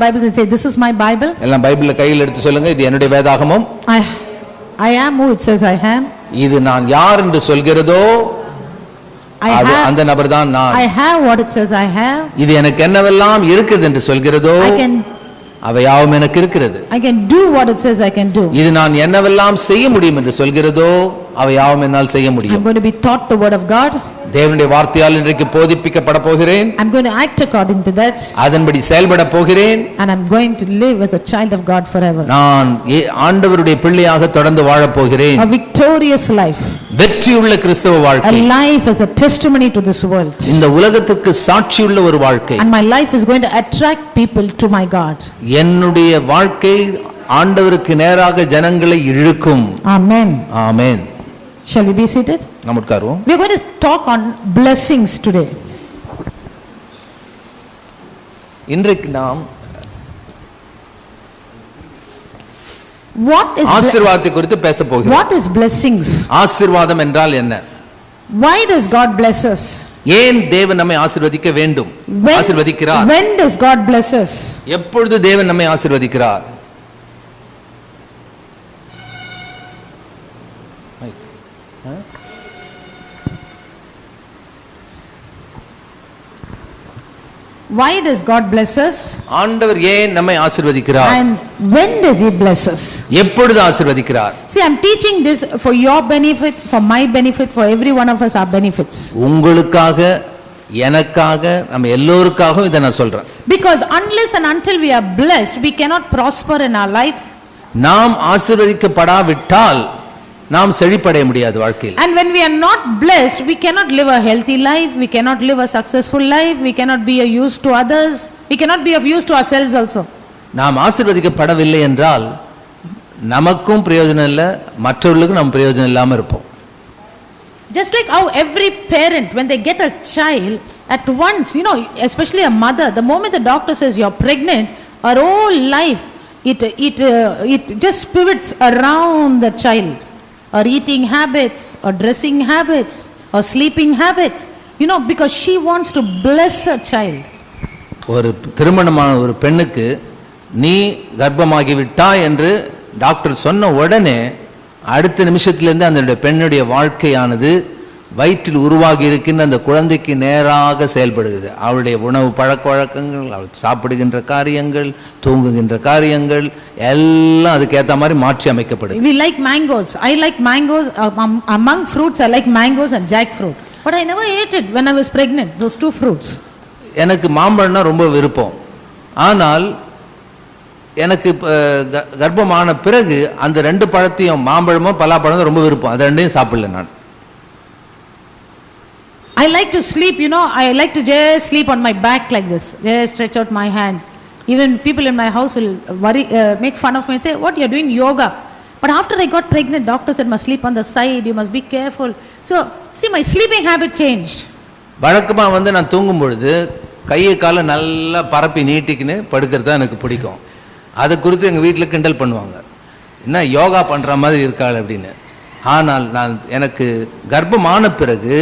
Bible and say, this is my Bible. எல்லாம் பைபிளை கையில் எடுத்து சொல்லுங்க, இது என்னுடைய வேதாகமம். I am who it says I am. இது நான் யார் என்று சொல்கிறதோ அந்த நபர் தான் நான். I have what it says I have. இது எனக்கு என்னவெல்லாம் இருக்குது என்று சொல்கிறதோ அவை யாவும் எனக்கு இருக்கிறது. I can do what it says I can do. இது நான் என்னவெல்லாம் செய்ய முடியும் என்று சொல்கிறதோ அவை யாவும் என்னால் செய்ய முடியும். I'm going to be taught the word of God. தேவனுடைய வார்த்தையால் இன்றைக்கு போதிப்பிக்கப்பட போகிறேன். I'm going to act according to that. அதன்படி செயல்பட போகிறேன். And I'm going to live as a child of God forever. நான் ஆண்டவருடைய பிள்ளையாக தொடர்ந்து வாழப் போகிறேன். A victorious life. வெற்றியுள்ள கிறிஸ்தவ வாழ்க்கை. A life as a testimony to this world. இந்த உலகத்துக்கு சாட்சியுள்ள ஒரு வாழ்க்கை. And my life is going to attract people to my God. என்னுடைய வாழ்க்கை ஆண்டவருக்கு நேராக ஜனங்களை இழுக்கும். Amen. Amen. Shall we be seated? நாம் உட்காருவோம். We are going to talk on blessings today. இன்றைக்கு நாம் what is ஆசீர்வாதத்தை குறித்து பேச போகிறோம். What is blessings? ஆசீர்வாதம் என்றால் என்ன? Why does God bless us? ஏன் தேவன் நம்மை ஆசீர்வதிக்க வேண்டும்? ஆசீர்வதிக்கிறார். When does God bless us? எப்பொழுது தேவன் நம்மை ஆசீர்வதிக்கிறார்? Why does God bless us? ஆண்டவர் ஏன் நம்மை ஆசீர்வதிக்கிறார்? And when does he bless us? எப்பொழுது ஆசீர்வதிக்கிறார்? See, I'm teaching this for your benefit, for my benefit, for every one of us our benefits. உங்களுக்காக, எனக்காக, நம்ம எல்லோருக்காகவும் இதை நான் சொல்றேன். Because unless and until we are blessed, we cannot prosper in our life. நாம் ஆசீர்வதிக்கப்படாவிட்டால் நாம் செழிப்படைய முடியாது வாழ்க்கையில். And when we are not blessed, we cannot live a healthy life, we cannot live a successful life, we cannot be of use to others, we cannot be of use to ourselves also. நாம் ஆசீர்வதிக்கப்படவில்லை என்றால் நமக்கும் பிரயோஜனம் இல்லை, மற்றவர்களுக்கும் நம்ம பிரயோஜனம் இல்லாம இருப்போம். Just like how every parent, when they get a child, at once, you know, especially a mother, the moment the doctor says you're pregnant, her whole life it just pivots around the child. Or eating habits, or dressing habits, or sleeping habits, you know, because she wants to bless her child. ஒரு திருமணமான ஒரு பெண்ணுக்கு நீ கர்ப்பமாகி விட்டாய் என்று doctor சொன்ன உடனே அடுத்த நிமிஷத்திலிருந்து அந்த பெண்ணுடைய வாழ்க்கையானது வயிற்றில் உருவாகி இருக்கின்ற அந்த குழந்தைக்கு நேராக செயல்படுகிறது. அவளுடைய உணவு பழக்க வழக்கங்கள், அவள் சாப்பிடுகின்ற காரியங்கள், தூங்குகின்ற காரியங்கள் எல்லாம் அதுக்கு ஏற்ற மாதிரி மாற்றி அமைக்கப்படுது. We like mangoes. I like mangoes. Among fruits, I like mangoes and jackfruit. But I never ate it when I was pregnant. Those two fruits. எனக்கு மாம்பழம்னா ரொம்ப விருப்பம். ஆனால் எனக்கு கர்ப்பமான பிறகு அந்த ரெண்டு பழத்தையும், மாம்பழமும் பலாப்பழமும் ரொம்ப விருப்பம். அது ரெண்டையும் சாப்பிடல நான். I like to sleep, you know, I like to just sleep on my back like this, just stretch out my hand. Even people in my house will make fun of me and say, what, you're doing yoga? But after I got pregnant, doctor said, must sleep on the side, you must be careful. So, see, my sleeping habit changed. வழக்கமா நான் தூங்கும் பொழுது கையை காலை நல்லா பரப்பி நீட்டிக்கின்னு படுக்கிறது தான் எனக்கு பிடிக்கும். அதை குறித்து எங்கள் வீட்டில் கிண்டல் பண்ணுவாங்க, என்ன யோகா பண்ணுற மாதிரி இருக்காள் அப்படின்னு. ஆனால் எனக்கு கர்ப்பமான பிறகு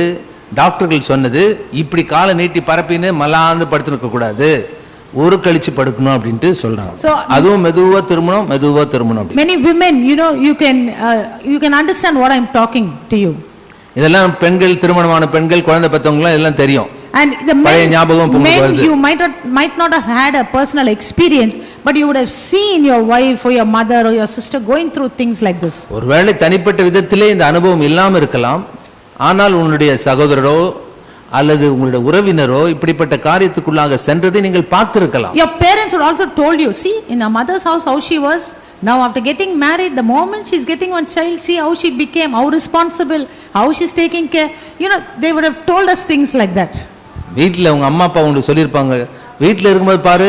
டாக்டர்கள் சொன்னது, இப்படி காலை நீட்டி பரப்பின்னு மலாந்து படுத்துருக்க கூடாது, ஒரு கழிச்சு படுக்கணும் அப்படின்ட்டு சொல்றாங்க. அதுவும் மெதுவா திரும்பணும். Many women, you know, you can understand what I'm talking to you. இதெல்லாம் பெண்கள், திருமணமான பெண்கள், குழந்தை பெற்றவங்க எல்லாம் தெரியும். And the men you might not have had a personal experience, but you would have seen your wife or your mother or your sister going through things like this. ஒருவேளை தனிப்பட்ட விதத்திலே இந்த அனுபவம் இல்லாம இருக்கலாம், ஆனால் உன்னுடைய சகோதரரோ அல்லது உங்களுடைய உறவினரோ இப்படிப்பட்ட காரியத்துக்குள்ளாக சென்றதை நீங்கள் பார்த்திருக்கலாம். Your parents would also told you, see in our mother's house how she was, now after getting married, the moment she's getting one child, see how she became, how responsible, how she's taking care, you know, they would have told us things like that. வீட்டில் உங்க அம்மா அப்பா உங்களுக்கு சொல்லியிருப்பாங்க, வீட்டில் இருக்கும்போது பாரு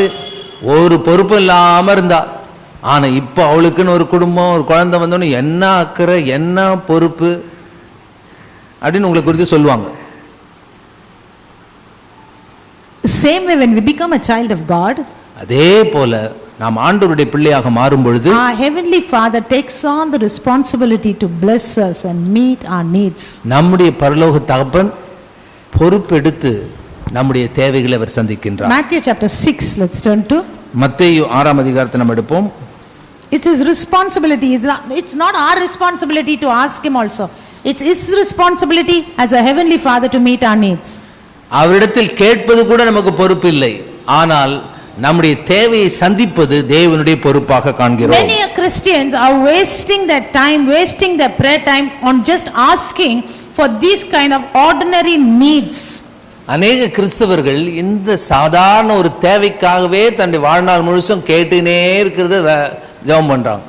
ஒரு பொறுப்பு இல்லாம இருந்தா, ஆனா இப்போ அவளுக்குன்னு ஒரு குடும்பம், ஒரு குழந்தை வந்தோன்னு என்ன அக்கறை, என்ன பொறுப்பு அப்படின்னு உங்களை குறித்து சொல்லுவாங்க. Same way when we become a child of God, அதே போல நாம் ஆண்டவருடைய பிள்ளையாக மாறும் பொழுது our heavenly Father takes on the responsibility to bless us and meet our needs. நம்முடைய பரலோக தகப்பன் பொறுப்பெடுத்து நம்முடைய தேவைகளை அவர் சந்திக்கின்றார். Matthew chapter 6, let's turn to மத்தேயு 6ஆம் அதிகாரத்தை நம்ம எடுப்போம். It's his responsibility. It's not our responsibility to ask him also. It's his responsibility as a heavenly father to meet our needs. அவரிடத்தில் கேட்பது கூட நமக்கு பொறுப்பு இல்லை, ஆனால் நம்முடைய தேவையை சந்திப்பது தேவனுடைய பொறுப்பாக காண்கிறோம். Many Christians are wasting their time, wasting their prayer time on just asking for these kind of ordinary needs. அநேக கிறிஸ்தவர்கள் இந்த சாதாரண ஒரு தேவைக்காகவே தன்னுடைய வாழ்நாள் முழுசும் கேட்டுனே இருக்கிறது ஜெபம் பண்றாங்க.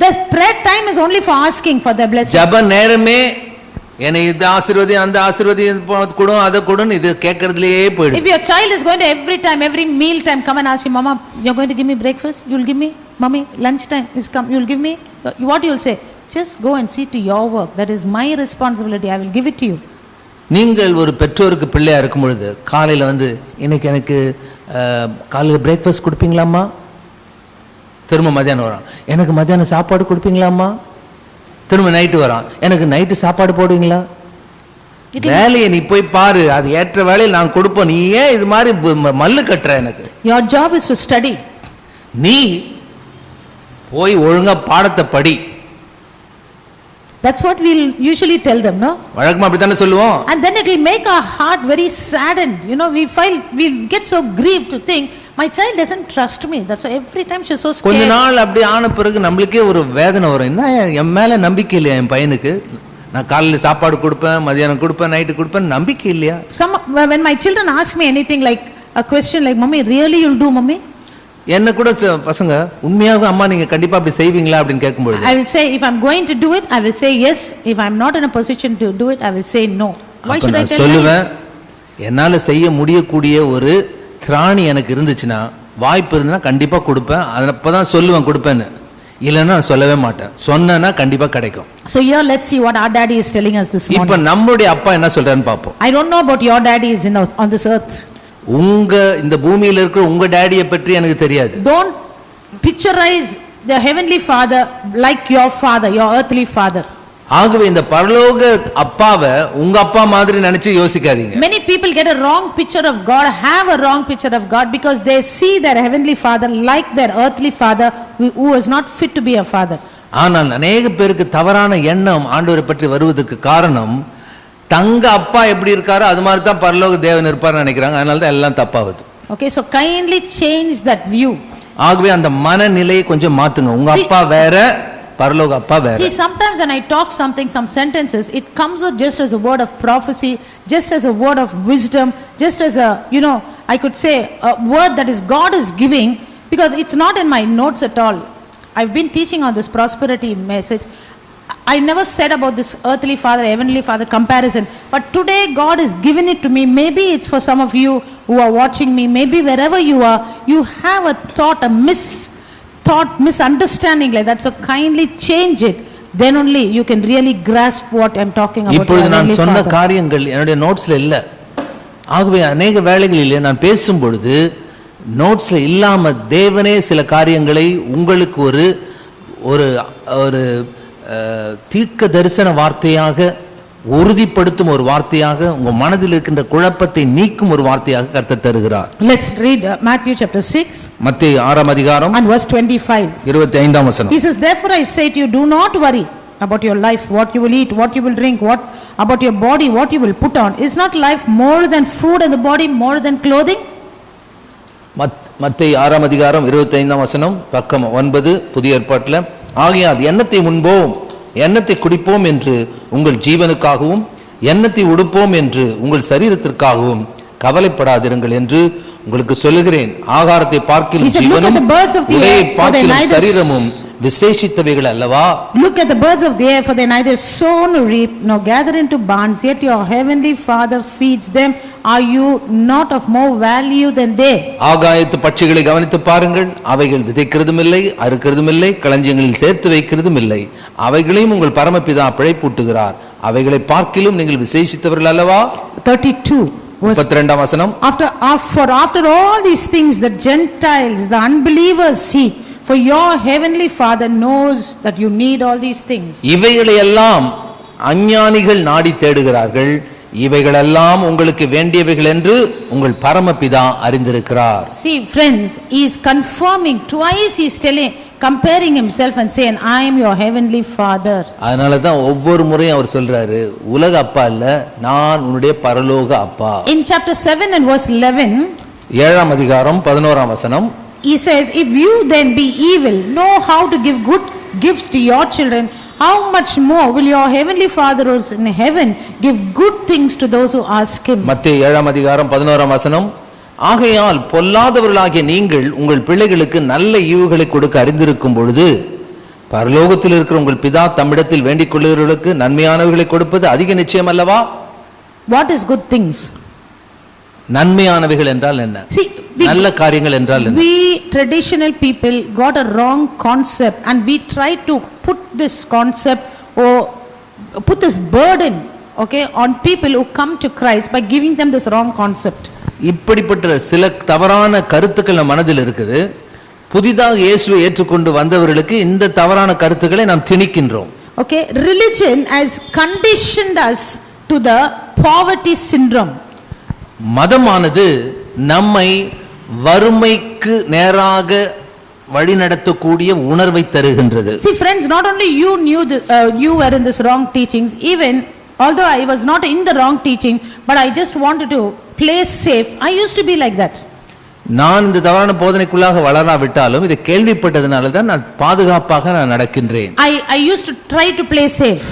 The prayer time is only for asking for the blessing. ஜெப நேரமே என்னை இது ஆசீர்வதி அந்த ஆசீர்வதி கொடு அதை கொடுன்னு இது கேட்கறதுலயே போயிடும். If your child is going to every time, every meal time come and ask you, Mama, you're going to give me breakfast, you'll give me, Mommy, lunch time is come, you'll give me, what you'll say? Just go and see to your work. That is my responsibility. I will give it to you. நீங்கள் ஒரு பெற்றோருக்கு பிள்ளையா இருக்கும் பொழுது காலையில வந்து இன்னைக்கு எனக்கு காலையில பிரேக்ஃபாஸ்ட் கொடுப்பீங்களாம்மா, திரும்ப மத்தியானம் வரான் எனக்கு மத்தியானம் சாப்பாடு கொடுப்பீங்களாம்மா, திரும்ப நைட்டு வரான் எனக்கு நைட்டு சாப்பாடு போடுவீங்களா, வேலையை நீ போய் பாரு, அது ஏற்ற வேலையில் நான் கொடுப்பேன், நீ ஏன் இது மாதிரி மல்லு கட்டுற? எனக்கு your job is to study. நீ போய் ஒழுங்கா பாடத்தை படி. That's what we'll usually tell them, no? வழக்கமா அப்படி தானே சொல்லுவோம். And then it will make our heart very saddened. You know, we get so grieved to think my child doesn't trust me. That's why every time she's so scared. கொஞ்ச நாள் அப்படி ஆன பிறகு நம்மளுக்கே ஒரு வேதனை வரும். என்ன என் மேல நம்பிக்கை இல்லையா என் பையனுக்கு? நான் காலையில சாப்பாடு கொடுப்பேன், மதியானம் கொடுப்பேன், நைட்டு கொடுப்பேன், நம்பிக்கை இல்லையா? When my children ask me anything like a question like, Mommy, really you'll do, Mommy? என்ன கூட பசங்க உண்மையாக அம்மா நீங்க கண்டிப்பா அப்படி செய்வீங்களா அப்படின்னு கேட்கும்போது I will say if I'm going to do it, I will say yes. If I'm not in a position to do it, I will say no. Why should I tell சொல்லுவேன், என்னால செய்ய முடியக்கூடிய ஒரு திராணி எனக்கு இருந்துச்சுன்னா, வாய்ப்பு இருந்துன்னா கண்டிப்பா கொடுப்பேன். அப்பதான் சொல்லுவேன் கொடுப்பேன்னு, இல்லைன்னா சொல்லவே மாட்டேன். சொன்னா கண்டிப்பா கிடைக்கும். So here let's see what our daddy is telling us this morning. இப்ப நம்மளுடைய அப்பா என்ன சொல்றான்னு பாப்போம். I don't know about your daddy is on this earth. உங்க இந்த பூமியில இருக்கிற உங்க டாடியை பற்றி எனக்கு தெரியாது. Don't picturize the heavenly father like your father, your earthly father. ஆகவே இந்த பரலோக அப்பாவை உங்க அப்பா மாதிரி நினைச்சு யோசிக்காதீங்க. Many people get a wrong picture of God, have a wrong picture of God because they see their heavenly father like their earthly father who is not fit to be a father. ஆனால் அநேக பேருக்கு தவறான எண்ணம் ஆண்டவரை பற்றி வருவதற்கு காரணம் தங்க அப்பா எப்படி இருக்காரோ அது மாதிரி தான் பரலோக தேவன் இருப்பார்னு நினைக்கிறாங்க. அதனால தான் எல்லாம் தப்பாகுது. Okay, so kindly change that view. ஆகவே அந்த மனநிலையை கொஞ்சம் மாத்துங்க. உங்க அப்பா வேற, பரலோக அப்பா வேற. See, sometimes when I talk something, some sentences, it comes out just as a word of prophecy, just as a word of wisdom, just as a, I could say a word that is God is giving, because it's not in my notes at all. I've been teaching on this prosperity message. I never said about this earthly father, heavenly father comparison, but today God has given it to me. Maybe it's for some of you who are watching me, maybe wherever you are, you have a thought, misunderstanding like that, so kindly change it. Then only you can really grasp what I'm talking about. இப்பொழுது நான் சொன்ன காரியங்கள் என்னுடைய நோட்ஸ்ல இல்ல. ஆகவே अनेक வேளைகளிலே நான் பேசும் பொழுது நோட்ஸ்ல இல்லாம தேவனே சில காரியங்களை உங்களுக்கு ஒரு தீர்க்க தரிசன வார்த்தையாக உறுதிப்படுத்தும் ஒரு வார்த்தையாக உங்க மனதில் இருக்கின்ற குழப்பத்தை நீக்கும் ஒரு வார்த்தையாக கர்த்தர் தருகிறார். Let's read Matthew chapter 6. மத்தேயு 6ஆம் அதிகாரம் and verse 25. 25ஆம் வசனம். He says, therefore I say to you, do not worry about your life, what you will eat, what you will drink, what about your body, what you will put on. Is not life more than food and the body more than clothing? மத்தேயு 6ஆம் அதிகாரம் 25ஆம் வசனம், பக்கம் 9, புதிய ஏற்பாட்டில். ஆகையால் எண்ணத்தை உண்போம், எண்ணத்தை குடிப்போம் என்று உங்கள் ஜீவனுக்காகவும், எண்ணத்தை உடுப்போம் என்று உங்கள் சரீரத்திற்காகவும் கவலைப்படாதிருங்கள் என்று உங்களுக்கு சொல்லுகிறேன். ஆகாரத்தை பார்க்கிலும் ஜீவனும் உடையை பார்க்கிலும் சரீரமும் விசேஷித்தவைகள் அல்லவா? Look at the birds of the air, for they neither sow nor reap nor gather into barns, yet your heavenly Father feeds them. Are you not of more value than they? ஆகாயத்து பட்சிகளை கவனித்து பாருங்கள், அவைகள் விதைக்கிறதும் இல்லை, அறுக்கிறதும் இல்லை, களஞ்சியங்களில் சேர்த்து வைக்கிறதும் இல்லை, அவைகளையும் உங்கள் பரமபிதா பிழைப்பூட்டுகிறார். அவைகளை பார்க்கிலும் நீங்கள் விசேஷித்தவர்கள் அல்லவா? 32 32ஆம் வசனம். After all these things the Gentiles, the unbelievers seek, for your heavenly Father knows that you need all these things. இவைகளை எல்லாம் அஞ்ஞானிகள் நாடி தேடுகிறார்கள், இவைகளெல்லாம் உங்களுக்கு வேண்டியவைகள் என்று உங்கள் பரமபிதா அறிந்திருக்கிறார். See friends, he is confirming twice, he is comparing himself and saying, I am your heavenly father. அதனால தான் ஒவ்வொரு முறையும் அவர் சொல்றாரு, உலக அப்பா இல்ல, நான் உன்னுடைய பரலோக அப்பா. In chapter 7 and verse 11, 7ஆம் அதிகாரம் 11ஆம் வசனம், he says, if you then be evil, know how to give good gifts to your children, how much more will your heavenly father who is in heaven give good things to those who ask him. மத்தேயு 7ஆம் அதிகாரம் 11ஆம் வசனம், ஆகையால் பொல்லாதவர்களாகிய நீங்கள் உங்கள் பிள்ளைகளுக்கு நல்ல ஈவுகளை கொடுக்க அறிந்திருக்கும் பொழுது பரலோகத்தில் இருக்கிற உங்கள் பிதா தம்மிடத்தில் வேண்டிக் கொள்ளுகிறவர்களுக்கு நன்மையானவைகளை கொடுப்பது அதிக நிச்சயம் அல்லவா? What is good things? நன்மையானவைகள் என்றால் என்ன? See, நல்ல காரியங்கள் என்றால் என்ன? we traditional people got a wrong concept and we try to put this concept or put this burden, okay, on people who come to Christ by giving them this wrong concept. இப்படிப்பட்ட சில தவறான கருத்துக்கள் நம் மனதில் இருக்குது. புதிதாக இயேசுவை ஏற்றுக்கொண்டு வந்தவர்களுக்கு இந்த தவறான கருத்துக்களை நாம் திணிக்கின்றோம். Okay, religion has conditioned us to the poverty syndrome. மதமானது நம்மை வறுமைக்கு நேராக வழிநடத்தக்கூடிய உணர்வை தருகின்றது. See friends, not only you were in this wrong teachings, even although I was not in the wrong teaching, but I just wanted to play safe, I used to be like that. நான் இந்த தவறான போதனைக்குள்ளாக வளராவிட்டாலும் இதை கேள்விப்பட்டதனால தான் நான் பாதுகாப்பாக நடக்கின்றேன். I used to try to play safe.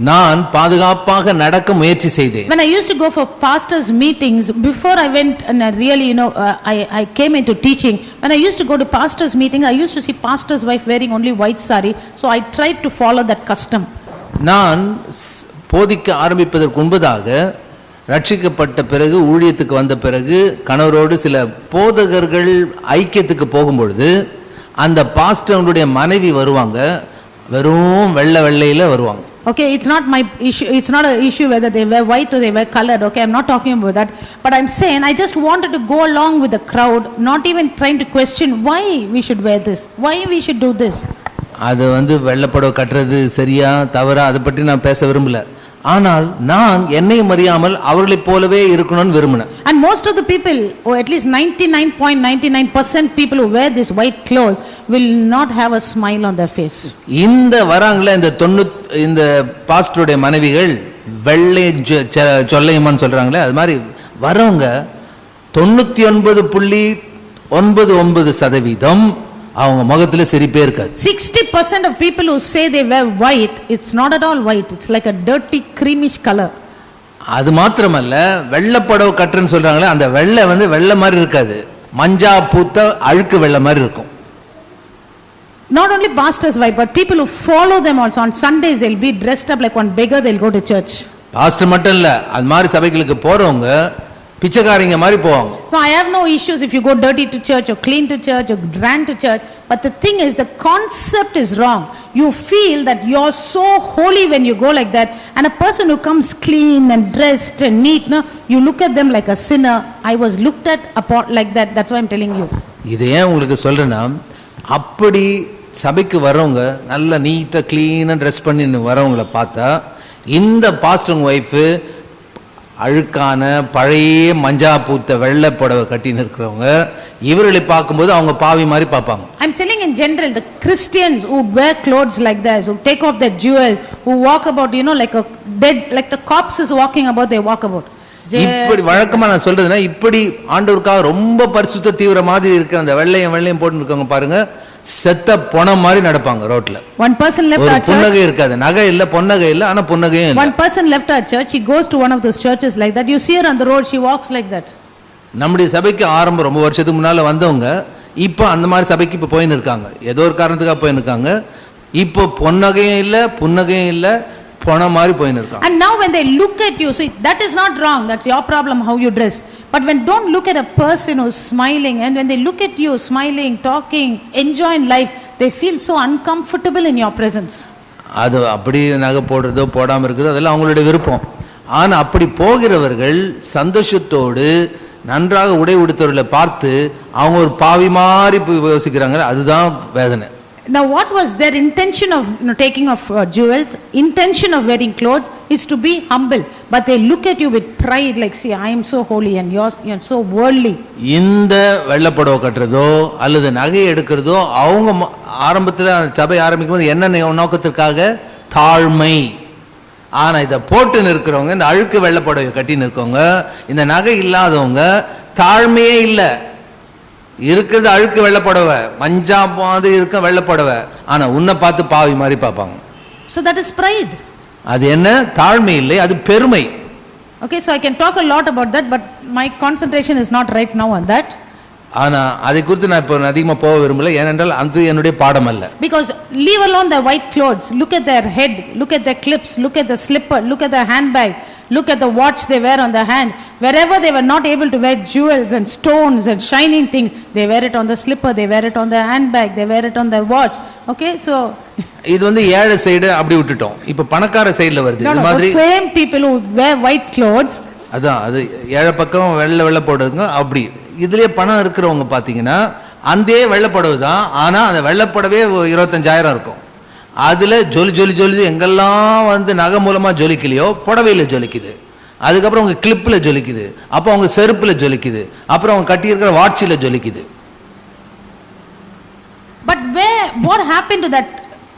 நான் பாதுகாப்பாக நடக்க முயற்சி செய்தேன். When I used to go for pastors meetings, before I went and I really I came into teaching, when I used to go to pastors meeting, I used to see pastor's wife wearing only white saree, so I tried to follow that custom. நான் போதிக்க ஆரம்பிப்பதற்கு முன்பதாக ரட்சிக்கப்பட்ட பிறகு ஊழியத்துக்கு வந்த பிறகு கணவரோடு சில போதகர்கள் ஐக்கியத்துக்கு போகும்பொழுது அந்த பாஸ்டருடைய மனைவி வருவாங்க, வெறும் வெள்ளையில வருவாங்க. Okay, it's not my issue, it's not an issue whether they wear white or they wear colored, okay, I'm not talking about that, but I'm saying I just wanted to go along with the crowd, not even trying to question why we should wear this, why we should do this. அது வெள்ளப்படவை கட்டுறது சரியா தவறா அதை பற்றி நான் பேச விரும்பல. ஆனால் நான் என்னை அறியாமல் அவர்களைப் போலவே இருக்கணும்னு விரும்பினேன். And most of the people, or at least 99.99% people who wear this white cloth will not have a smile on their face. இந்த வராங்களே இந்த பாஸ்டருடைய மனைவிகள் வெள்ளை சொல்லையம்மான்னு சொல்றாங்களே, அது மாதிரி வரவங்க 99.99% அவங்க முகத்துல சிரிப்பே இருக்காது. 60% of people who say they wear white, it's not at all white, it's like a dirty creamish color. அது மாத்திரமல்ல, வெள்ளப்படவை கட்டுன்னு சொல்றாங்களே, அந்த வெள்ளை வெள்ளை மாதிரி இருக்காது, மஞ்சா பூத்த அழுக்கு வெள்ளை மாதிரி இருக்கும். Not only pastors wife, but people who follow them also on Sundays, they'll be dressed up like one beggar, they'll go to church. Pastor மட்டும் இல்ல, அது மாதிரி சபைகளுக்கு போறவங்க பிச்சைக்காரங்க மாதிரி போவாங்க. So I have no issues if you go dirty to church or clean to church or grand to church, but the thing is the concept is wrong. You feel that you're so holy when you go like that, and a person who comes clean and dressed and neat, no, you look at them like a sinner. I was looked at upon like that, that's why I'm telling you. இது ஏன் உங்களுக்கு சொல்றேன்னா, அப்படி சபைக்கு வரவங்க நல்ல நீட்டா க்ளீனா dress பண்ணி வரவங்களை பார்த்தா இந்த பாஸ்டர் வைஃப் அழுக்கான பழைய மஞ்சா பூத்த வெள்ளை புடவை கட்டின்னு இருக்கிறவங்க இவர்களை பார்க்கும்போது அவங்க பாவி மாதிரி பார்ப்பாங்க. I'm telling in general, the Christians who wear clothes like this, who take off their jewel, who walk about like a dead, like the corpse is walking about, they walk about. இப்படி வழக்கமா நான் சொல்றதுன்னா, இப்படி ஆண்டவருக்காக ரொம்ப பரிசுத்த தீவிர மாதிரி இருக்கிற அந்த வெள்ளையும் போட்டு இருக்காங்க பாருங்க, செத்த பொணம் மாதிரி நடப்பாங்க ரோட்ல. One person left our church, புன்னகை இருக்காது, நகை இல்ல, பொன்னகை இல்ல, ஆனா புன்னகையும் இல்ல. One person left our church, he goes to one of those churches like that, you see her on the road, she walks like that. நம்முடைய சபைக்கு ஆரம்பம் ரொம்ப வருஷத்துக்கு முன்னால வந்தவங்க இப்போ அந்த மாதிரி சபைக்கு இப்போ போயின்னு இருக்காங்க, ஏதோ ஒரு காரணத்துக்காக போயின்னு இருக்காங்க. இப்போ பொன்னகையும் இல்ல, புன்னகையும் இல்ல, பொண மாதிரி போயின்னு இருக்காங்க. And now when they look at you, see, that is not wrong, that's your problem how you dress, but when don't look at a person who's smiling, and when they look at you smiling, talking, enjoying life, they feel so uncomfortable in your presence. அது அப்படி நகை போடுறதோ போடாம இருக்குதோ அதெல்லாம் அவங்களுடைய விருப்பம். ஆனா அப்படி போகிறவர்கள் சந்தோஷத்தோடு நன்றாக உடை உடுத்தவர்களை பார்த்து அவங்க ஒரு பாவி மாதிரி யோசிக்கிறாங்க, அதுதான் வேதனை. Now what was their intention of taking of jewels? Intention of wearing clothes is to be humble, but they look at you with pride like, see, I am so holy and you're so worldly. இந்த வெள்ளப்படவை கட்டுறதோ அல்லது நகை எடுக்கிறதோ அவங்க ஆரம்பத்தில் சபை ஆரம்பிக்கும் போது என்ன நோக்கத்திற்காக? தாழ்மை. ஆனா இதை போட்டு நிற்கிறவங்க, இந்த அழுக்கு வெள்ளப்படவை கட்டி நிற்கவங்க, இந்த நகை இல்லாதவங்க தாழ்மையே இல்லை. இருக்கிறது அழுக்கு வெள்ளப்படவை, மஞ்சா மாதிரி இருக்க வெள்ளப்படவை, ஆனா உன்னை பார்த்து பாவி மாதிரி பார்ப்பாங்க. So that is pride. அது என்ன? தாழ்மை இல்லை, அது பெருமை. Okay, so I can talk a lot about that, but my concentration is not right now on that. ஆனா அதை குறித்து நான் இப்போ அதிகமாக போக விரும்பல, ஏனென்றால் அது என்னுடைய பாடம் அல்ல. Because leave alone the white clothes, look at their head, look at their clips, look at the slipper, look at the handbag, look at the watch they wear on the hand. Wherever they were not able to wear jewels and stones and shining things, they wear it on the slipper, they wear it on the handbag, they wear it on the watch. Okay, so இது வந்து ஏழை side அப்படி விட்டுட்டோம், இப்ப பணக்கார சைடுல வருது. இந்த மாதிரி same people who wear white clothes, அதான் அது ஏழை பக்கம் வெள்ளை போடுதுங்க. அப்படி இதுலயே பணம் இருக்கிறவங்க பாத்தீங்கன்னா அந்த வெள்ளப்படவு தான், ஆனா அந்த வெள்ளப்படவே 25,000 இருக்கும். அதுல ஜொலி எங்கெல்லாம் வந்து நகை மூலமா ஜொலிக்கலையோ புடவையில ஜொலிக்குது, அதுக்கப்புறம் அவங்க கிளிப்ல ஜொலிக்குது, அப்போ அவங்க செருப்புல ஜொலிக்குது, அப்புறம் அவங்க கட்டியிருக்கிற வாட்சில ஜொலிக்குது. But what happened to that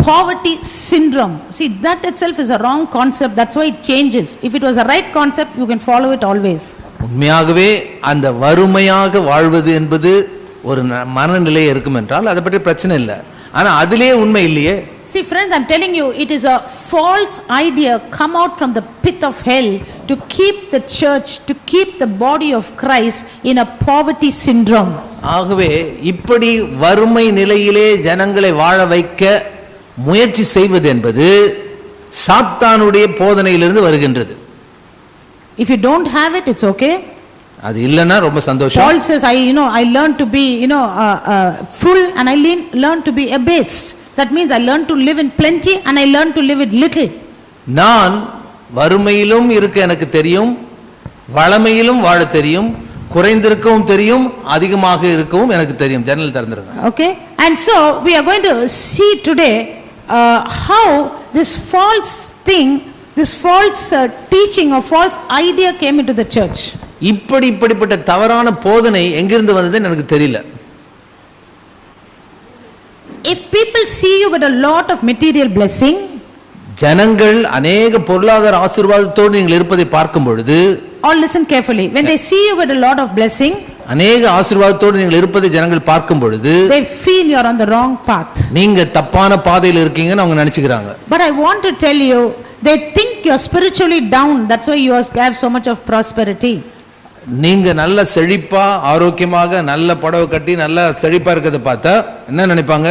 poverty syndrome? See, that itself is a wrong concept. That's why it changes. If it was a right concept, you can follow it always. உண்மையாகவே அந்த வறுமையாக வாழ்வது என்பது ஒரு மனநிலை இருக்கும் என்றால் அதை பற்றி பிரச்சனை இல்லை. ஆனா அதிலே உண்மை இல்லையே. See friends, I'm telling you, it is a false idea come out from the pit of hell to keep the church, to keep the body of Christ in a poverty syndrome. ஆகவே இப்படி வறுமை நிலையிலே ஜனங்களை வாழ வைக்க முயற்சி செய்வது என்பது சாத்தானுடைய போதனையிலிருந்து வருகின்றது. If you don't have it, it's okay. அது இல்லனா ரொம்ப சந்தோஷம். Paul says, I learned to be, full and I learned to be abased. That means I learned to live in plenty and I learned to live with little. நான் வறுமையிலும் இருக்க எனக்கு தெரியும், வளமையிலும் வாழ தெரியும், குறைந்திருக்கவும் தெரியும், அதிகமாக இருக்கவும் எனக்கு தெரியும். ஜன்னல் திறந்துருங்க. Okay, and so we are going to see today how this false thing, this false teaching or false idea came into the church. இப்படிப்பட்ட தவறான போதனை எங்கிருந்து வந்ததுன்னு எனக்கு தெரியல. If people see you with a lot of material blessing, ஜனங்கள் अनेक பொருளாதார ஆசீர்வாதத்தோடு நீங்கள் இருப்பதை பார்க்கும் பொழுது, or listen carefully, when they see you with a lot of blessing, अनेक ஆசீர்வாதத்தோடு நீங்கள் இருப்பதை ஜனங்கள் பார்க்கும் பொழுது, they feel you are on the wrong path. நீங்க தப்பான பாதையில் இருக்கீங்கன்னு அவங்க நினைச்சுக்கிறாங்க. But I want to tell you, they think you are spiritually down, that's why you have so much of prosperity. நீங்க நல்ல செழிப்பா ஆரோக்கியமாக நல்ல புடவை கட்டி நல்ல செழிப்பா இருக்கிறத பார்த்தா என்ன நினைப்பாங்க?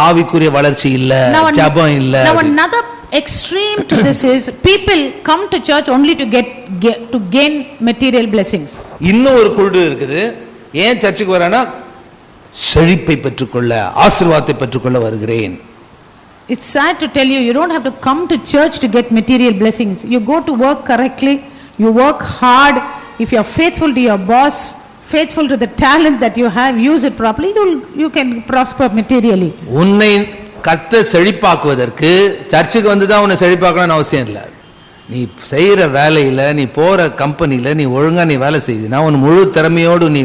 ஆவிக்குரிய வளர்ச்சி இல்ல, ஜெபம் இல்ல. Now another extreme to this is people come to church only to gain material blessings. இன்னும் ஒரு குழு இருக்குது, ஏன் சர்ச்சுக்கு வரானா செழிப்பை பெற்றுக்கொள்ள, ஆசீர்வாதத்தை பெற்றுக்கொள்ள வருகிறேன். It's sad to tell you, you don't have to come to church to get material blessings. You go to work correctly, you work hard. If you are faithful to your boss, faithful to the talent that you have, use it properly, you can prosper materially. உன்னை கத்த செழிப்பாக்குவதற்கு சர்ச்சுக்கு வந்து தான் உன்னை செழிப்பாக்கணும்னு அவசியம் இல்லை. நீ செய்யற வேலையில, நீ போற கம்பெனில நீ ஒழுங்கா நீ வேலை செய்தினா, உன் முழு திறமையோடு நீ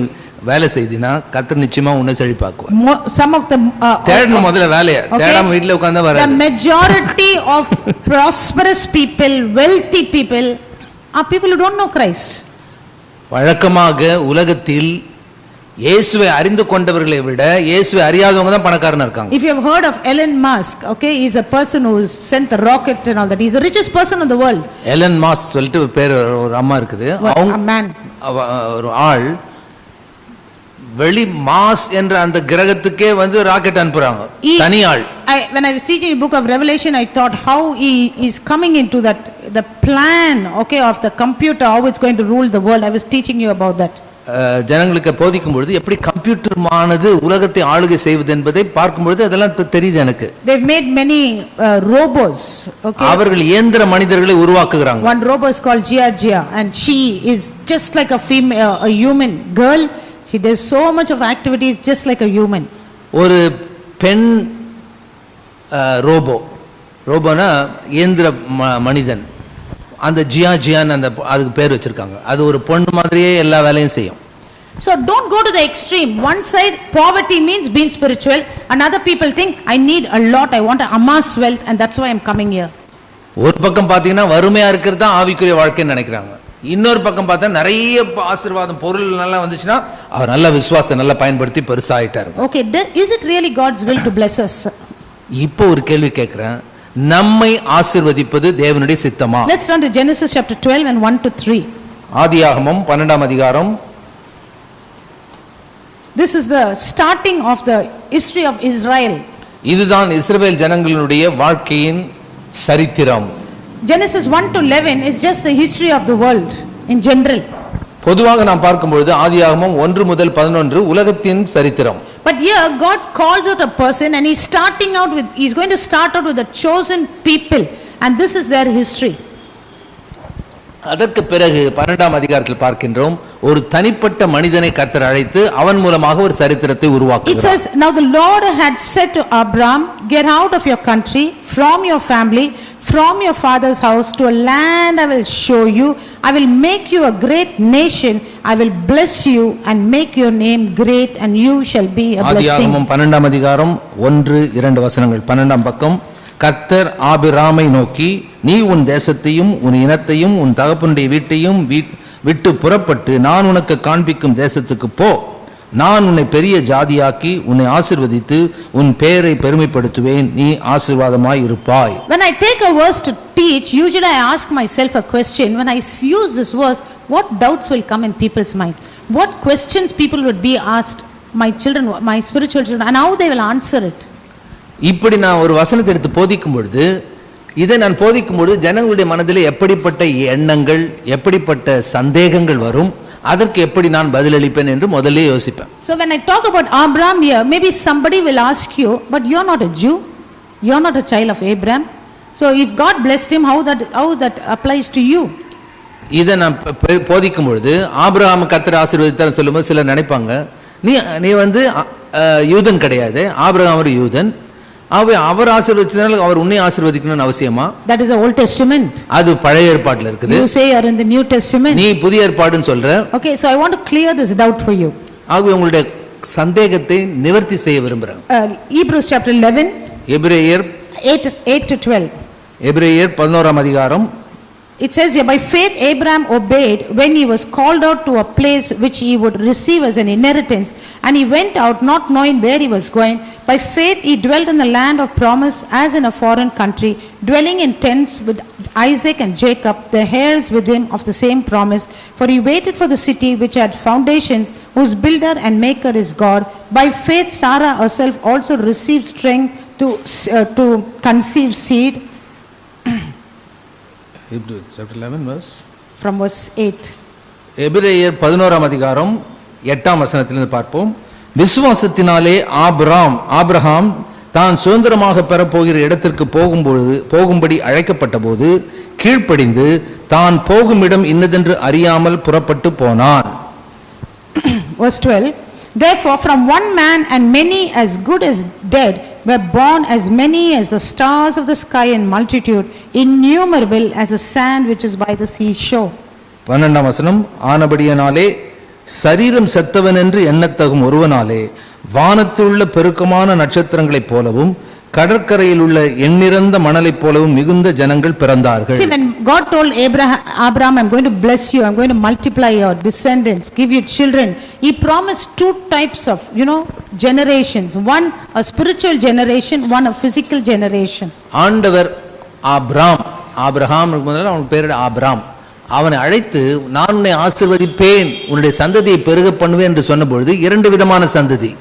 வேலை செய்தினா கர்த்தர் நிச்சயமா உன்னை செழிப்பாக்குவார். Some of the தேடணும் முதல்ல வேலைய, தேடாம வீட்ல உட்கார்ந்தா வராது. The majority of prosperous people, wealthy people are people who don't know Christ. வழக்கமாக உலகத்தில் இயேசுவை அறிந்து கொண்டவர்களை விட இயேசுவை அறியாதவங்க தான் பணக்காரனா இருக்காங்க. If you have heard of Elon Musk, okay, he is a person who sent the rocket and all that. He is the richest person in the world. Elon Musk சொல்லிட்டு பேர் ஒரு அம்மா இருக்குது. A man. ஒரு ஆள் வெளி mass என்ற அந்த கிரகத்துக்கே வந்து ராக்கெட் அனுப்புறாங்க. தனி ஆள். When I was teaching the book of Revelation, I thought how he is coming into that, the plan, okay, of the computer, how it's going to rule the world. I was teaching you about that. ஜனங்களுக்கு போதிக்கும் பொழுது எப்படி கம்ப்யூட்டர்மானது உலகத்தை ஆளுகை செய்வது என்பதை பார்க்கும் பொழுது அதெல்லாம் தெரியுது எனக்கு. They've made many robots, okay. அவர்கள் இயந்திர மனிதர்களை உருவாக்குறாங்க. One robot is called Gia, and she is just like a female, a human girl. She does so much of activities just like a human. ஒரு பெண் ரோபோனா இயந்திர மனிதன், அந்த ஜியான்னு அந்த அதுக்கு பேர் வச்சிருக்காங்க. அது ஒரு பொண்ணு மாதிரியே எல்லா வேலையும் செய்யும். So don't go to the extreme. One side poverty means being spiritual, and other people think I need a lot, I want to amass wealth, and that's why I'm coming here. ஒரு பக்கம் பாத்தீங்கன்னா வறுமையா இருக்கிறது தான் ஆவிக்குரிய வாழ்க்கைன்னு நினைக்கிறாங்க. இன்னொரு பக்கம் பார்த்தா நிறைய ஆசீர்வாதம் பொருள் நல்லா வந்துச்சுன்னா அவர் நல்ல விசுவாசத்தை நல்லா பயன்படுத்தி பெருசாயிட்டாரு. Okay, is it really God's will to bless us? இப்போ ஒரு கேள்வி கேட்கிறேன், நம்மை ஆசீர்வதிப்பது தேவனுடைய சித்தமா? Let's turn to Genesis chapter 12 and 1 to 3. ஆதியாகமம் 12ஆம் அதிகாரம். This is the starting of the history of Israel. இதுதான் இஸ்ரவேல் ஜனங்களுடைய வாழ்க்கையின் சரித்திரம். Genesis 1 to 11 is just the history of the world in general. பொதுவாக நாம் பார்க்கும்போது ஆதியாகமம் 1 முதல் 11 உலகத்தின் சரித்திரம். But here God calls out a person and he's going to start out with the chosen people, and this is their history. அதற்கு பிறகு 12ஆம் அதிகாரத்தில் பார்க்கின்றோம், ஒரு தனிப்பட்ட மனிதனை கர்த்தர் அழைத்து அவன் மூலமாக ஒரு சரித்திரத்தை உருவாக்குகிறார். It says, now the Lord had said to Abraham, get out of your country, from your family, from your father's house, to a land I will show you. I will make you a great nation. I will bless you and make your name great, and you shall be a blessing. ஆதியாகமம் 12ஆம் அதிகாரம் 1-2 வசனங்கள். 12ஆம் பக்கம். கர்த்தர் ஆபிராமை நோக்கி, நீ உன் தேசத்தையும் உன் இனத்தையும் உன் தகப்பனுடைய வீட்டையும் விட்டு புறப்பட்டு நான் உனக்கு காண்பிக்கும் தேசத்துக்கு போ. நான் உன்னை பெரிய ஜாதியாக்கி உன்னை ஆசீர்வதித்து உன் பெயரை பெருமைப்படுத்துவேன், நீ ஆசீர்வாதமாய் இருப்பாய். When I take a verse to teach, usually I ask myself a question. When I use this verse, what doubts will come in people's mind? What questions people would be asked, my children, my spiritual children, and how they will answer it? இப்படி நான் ஒரு வசனத்தை எடுத்து போதிக்கும் பொழுது, இதை நான் போதிக்கும் பொழுது ஜனங்களுடைய மனதில் எப்படிப்பட்ட எண்ணங்கள், எப்படிப்பட்ட சந்தேகங்கள் வரும், அதற்கு எப்படி நான் பதிலளிப்பேன் என்று முதல்ல யோசிப்பேன். So when I talk about Abraham here, maybe somebody will ask you, but you're not a Jew, you're not a child of Abraham. So if God blessed him, how that applies to you? இதை நான் போதிக்கும் பொழுது Abraham கர்த்தர் ஆசீர்வதித்தார் சொல்லும்போது சிலர் நினைப்பாங்க, நீ வந்து யூதன் கிடையாது, ஆபிரகாம் ஒரு யூதன், அவர் ஆசீர்வதிச்சதால அவர் உன்னை ஆசீர்வதிக்கணும்னு அவசியமா? That is the Old Testament. அது பழைய ஏற்பாட்டுல இருக்குது. You say you are in the New Testament. நீ புதிய ஏற்பாடுன்னு சொல்ற. Okay, so I want to clear this doubt for you. ஆகவே உங்களுடைய சந்தேகத்தை நிவர்த்தி செய்ய விரும்புறேன். Hebrews chapter 11. எபிரேயர் 8 to 12. எபிரேயர் 11ஆம் அதிகாரம். It says here, by faith Abraham obeyed when he was called out to a place which he would receive as an inheritance, and he went out not knowing where he was going. By faith he dwelt in the land of promise as in a foreign country, dwelling in tents with Isaac and Jacob, the heirs with him of the same promise. For he waited for the city which had foundations, whose builder and maker is God. By faith Sarah herself also received strength to conceive seed. Hebrews chapter 11 verse from verse 8. எபிரேயர் 11ஆம் அதிகாரம் 8ஆம் வசனத்திலிருந்து பார்ப்போம். விசுவாசத்தினாலே Abraham தான் சுதந்திரமாக பெறப்போகிற இடத்திற்கு போகும்படி அழைக்கப்பட்ட போது கீழ்ப்படிந்து தான் போகும் இடம் இன்னதென்று அறியாமல் புறப்பட்டு போனான். Verse 12. Therefore from one man and many as good as dead were born as many as the stars of the sky in multitude, innumerable as the sand which is by the seashore. 12ஆம் வசனம். ஆனபடியினாலே சரீரம் செத்தவன் என்று எண்ணத்தகும் ஒருவனாலே வானத்தில் உள்ள பெருக்கமான நட்சத்திரங்களைப் போலவும் கடற்கரையில் உள்ள எண்ணிறந்த மணலைப் போலவும் மிகுந்த ஜனங்கள் பிறந்தார்கள். See, when God told Abraham, I'm going to bless you, I'm going to multiply your descendants, give you children, he promised two types of, generations. One a spiritual generation, one a physical generation. ஆண்டவர் Abraham அவனுக்கு பேரு ஆபிராம், அவனை அழைத்து நான் உன்னை ஆசீர்வதிப்பேன், உன்னுடைய சந்ததியை பெருக பண்ணுவேன் என்று சொன்னபொழுது இரண்டு விதமான சந்ததி,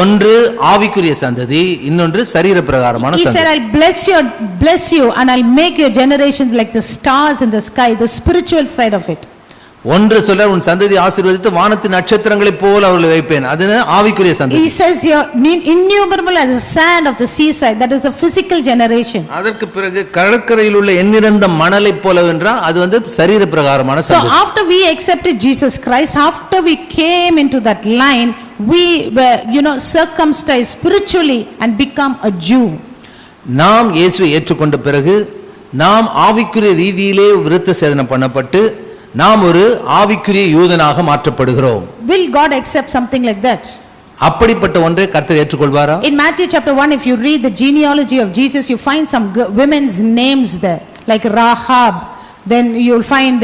ஒன்று ஆவிக்குரிய சந்ததி, இன்னொன்று சரீர பிரகாரமான சந்ததி. He said, I'll bless you and I'll make your generations like the stars in the sky, the spiritual side of it. ஒன்று சொல்ல உன் சந்ததி ஆசீர்வதித்து வானத்தின் நட்சத்திரங்களைப் போல அவர்களை வைப்பேன், அது ஆவிக்குரிய சந்ததி. He says here innumerable as the sand of the seaside, that is the physical generation. அதற்கு பிறகு கடற்கரையில் உள்ள எண்ணிறந்த மணலைப் போல என்றால் அது சரீர பிரகாரமான சந்ததி. So after we accepted Jesus Christ, after we came into that line, we were circumcised spiritually and become a Jew. நாம் இயேசுவை ஏற்றுக்கொண்ட பிறகு நாம் ஆவிக்குரிய ரீதியிலே விருத்த சேதனம் பண்ணப்பட்டு நாம் ஒரு ஆவிக்குரிய யூதனாக மாற்றப்படுகிறோம். Will God accept something like that? அப்படிப்பட்ட ஒன்றை கர்த்தர் ஏற்றுக்கொள்வாரா? In Matthew chapter 1, if you read the genealogy of Jesus, you find some women's names there, like Rahab, then you'll find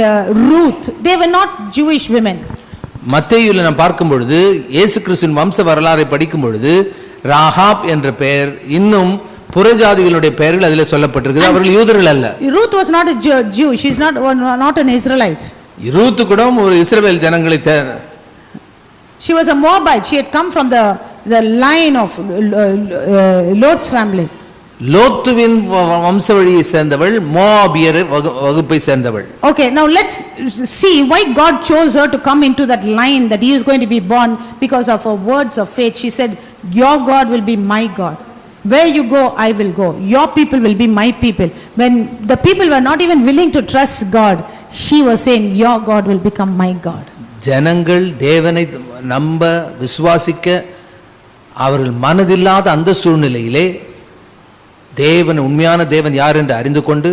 Ruth. They were not Jewish women. மத்தேயுல நாம் பார்க்கும் பொழுது இயேசு கிறிஸ்துவின் வம்ச வரலாறை படிக்கும் பொழுது ராகாப் என்ற பெயர் இன்னும் புறஜாதிகளுடைய பெயர்கள் அதிலே சொல்லப்பட்டிருக்குது. அவர்கள் யூதர்கள் அல்ல. Ruth was not a Jew. She is not an Israelite. Ruth கூட ஒரு இஸ்ரவேல் ஜனங்களை She was a Moabite. She had come from the line of Lot's family. லோத்துவின் வம்ச வழியை சேர்ந்தவள், மோவாபியர் வகுப்பை சேர்ந்தவள். Okay, now let's see why God chose her to come into that line that he is going to be born. Because of her words of faith, she said, your God will be my God. Where you go, I will go. Your people will be my people. When the people were not even willing to trust God, she was saying, your God will become my God. ஜனங்கள் தேவனை நம்ப விசுவாசிக்க அவர்கள் மனதில்லாத அந்த சூழ்நிலையிலே தேவன், உண்மையான தேவன் யார் என்று அறிந்து கொண்டு